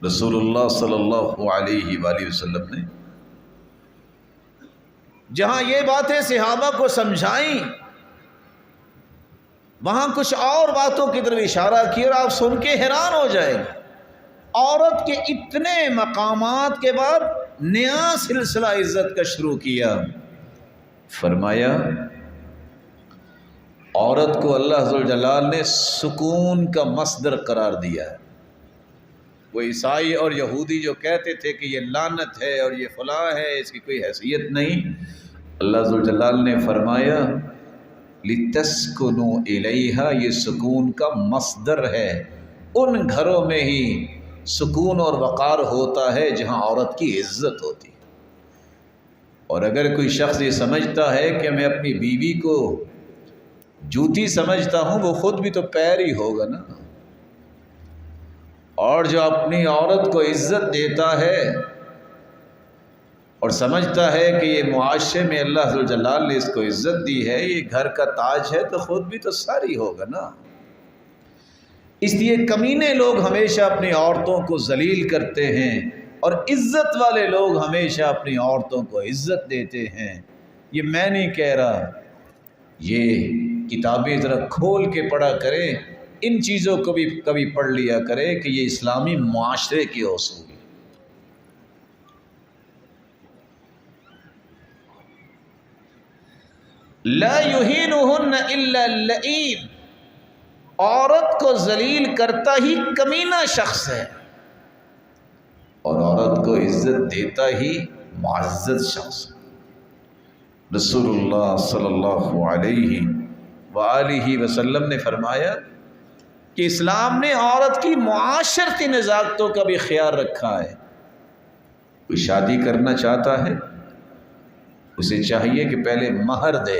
رسول اللہ صلی اللہ علیہ وآلہ وسلم نے جہاں یہ باتیں صحابہ کو سمجھائیں وہاں کچھ اور باتوں کی طرف اشارہ کیا، اور آپ سن کے حیران ہو جائیں گے۔ عورت کے اتنے مقامات کے بعد نیا سلسلہ عزت کا شروع کیا۔ فرمایا عورت کو اللہ ذو الجلال نے سکون کا مصدر قرار دیا ہے۔ وہ عیسائی اور یہودی جو کہتے تھے کہ یہ لعنت ہے اور یہ فلاں ہے، اس کی کوئی حیثیت نہیں، اللہ ذو الجلال نے فرمایا لِتَسْكُنُوا إِلَيْهَا، یہ سکون کا مصدر ہے۔ ان گھروں میں ہی سکون اور وقار ہوتا ہے جہاں عورت کی عزت ہوتی ہے۔ اور اگر کوئی شخص یہ سمجھتا ہے کہ میں اپنی بیوی کو جوتی سمجھتا ہوں، وہ خود بھی تو پیر ہی ہوگا نا۔ اور جو اپنی عورت کو عزت دیتا ہے اور سمجھتا ہے کہ یہ معاشرے میں اللہ ذو الجلال نے اس کو عزت دی ہے، یہ گھر کا تاج ہے، تو خود بھی تو سر ہی ہوگا نا۔ اس لیے کمینے لوگ ہمیشہ اپنی عورتوں کو ذلیل کرتے ہیں اور عزت والے لوگ ہمیشہ اپنی عورتوں کو عزت دیتے ہیں۔ یہ میں نہیں کہہ رہا، یہ کتابیں ذرا کھول کے پڑھا کریں، ان چیزوں کو بھی کبھی پڑھ لیا کریں کہ یہ اسلامی معاشرے کے اصول ہیں۔ لا یہینہن الا اللئیم، عورت کو ذلیل کرتا ہی کمینہ شخص ہے، اور عورت کو عزت دیتا ہی معزز شخص ہے۔ رسول اللہ صلی اللہ علیہ وآلہ وسلم نے فرمایا کہ اسلام نے عورت کی معاشرتی نزاکتوں کا بھی خیال رکھا ہے۔ کوئی شادی کرنا چاہتا ہے، اسے چاہیے کہ پہلے مہر دے،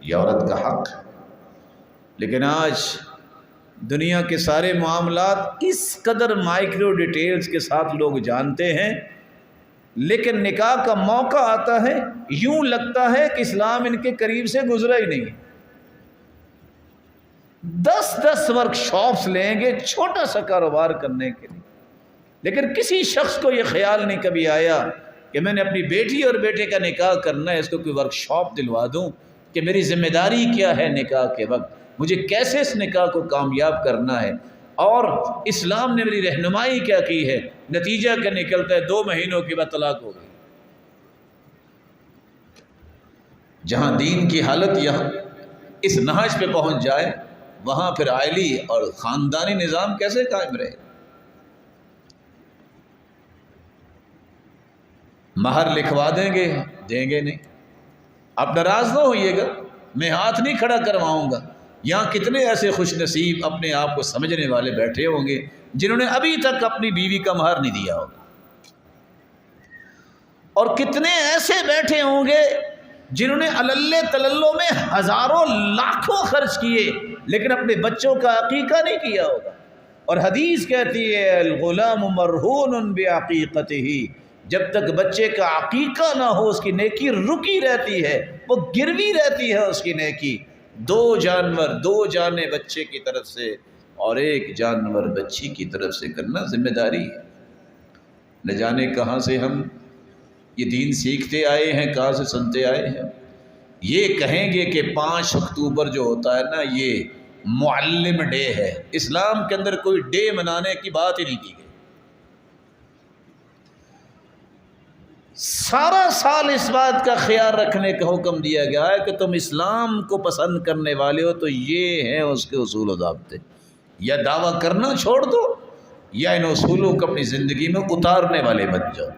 یہ عورت کا حق ہے۔ لیکن آج دنیا کے سارے معاملات اس قدر مائکرو ڈیٹیلز کے ساتھ لوگ جانتے ہیں، لیکن نکاح کا موقع آتا ہے یوں لگتا ہے کہ اسلام ان کے قریب سے گزرا ہی نہیں۔ 10 ورک شاپس لیں گے چھوٹا سا کاروبار کرنے کے لیے، لیکن کسی شخص کو یہ خیال نہیں کبھی آیا کہ میں نے اپنی بیٹی اور بیٹے کا نکاح کرنا ہے، اس کو کوئی ورک شاپ دلوا دوں کہ میری ذمہ داری کیا ہے نکاح کے وقت، مجھے کیسے اس نکاح کو کامیاب کرنا ہے، اور اسلام نے میری رہنمائی کیا کی ہے۔ نتیجہ کیا نکلتا ہے؟ 2 مہینوں کے بعد طلاق ہو گئی۔ جہاں دین کی حالت یہاں اس نہج پہ پہنچ جائے، وہاں پھر عائلی اور خاندانی نظام کیسے قائم رہے؟ مہر لکھوا دیں گے، دیں گے نہیں۔ آپ ناراض نہ ہوئیے گا، میں ہاتھ نہیں کھڑا کرواؤں گا۔ یہاں کتنے ایسے خوش نصیب اپنے آپ کو سمجھنے والے بیٹھے ہوں گے جنہوں نے ابھی تک اپنی بیوی کا مہر نہیں دیا ہوگا، اور کتنے ایسے بیٹھے ہوں گے جنہوں نے عللے تللوں میں ہزاروں لاکھوں خرچ کیے لیکن اپنے بچوں کا عقیقہ نہیں کیا ہوگا۔ اور حدیث کہتی ہے الغلام مرہون بعقیقتہ، جب تک بچے کا عقیقہ نہ ہو اس کی نیکی رکی رہتی ہے، وہ گروی رہتی ہے اس کی نیکی۔ 2 جانور، 2 جانیں بچے کی طرف سے اور 1 جانور بچی کی طرف سے کرنا ذمہ داری ہے۔ نہ جانے کہاں سے ہم یہ دین سیکھتے آئے ہیں، کہاں سے سنتے آئے ہیں۔ یہ کہیں گے کہ 5 اکتوبر جو ہوتا ہے نا، یہ معلم ڈے ہے، اسلام کے اندر کوئی ڈے منانے کی بات ہی نہیں کی گئی۔ سارا سال اس بات کا خیال رکھنے کا حکم دیا گیا ہے کہ تم اسلام کو پسند کرنے والے ہو تو یہ ہیں اس کے اصول و ضابطے، یا دعویٰ کرنا چھوڑ دو یا ان اصولوں کو اپنی زندگی میں اتارنے والے بن جاؤ۔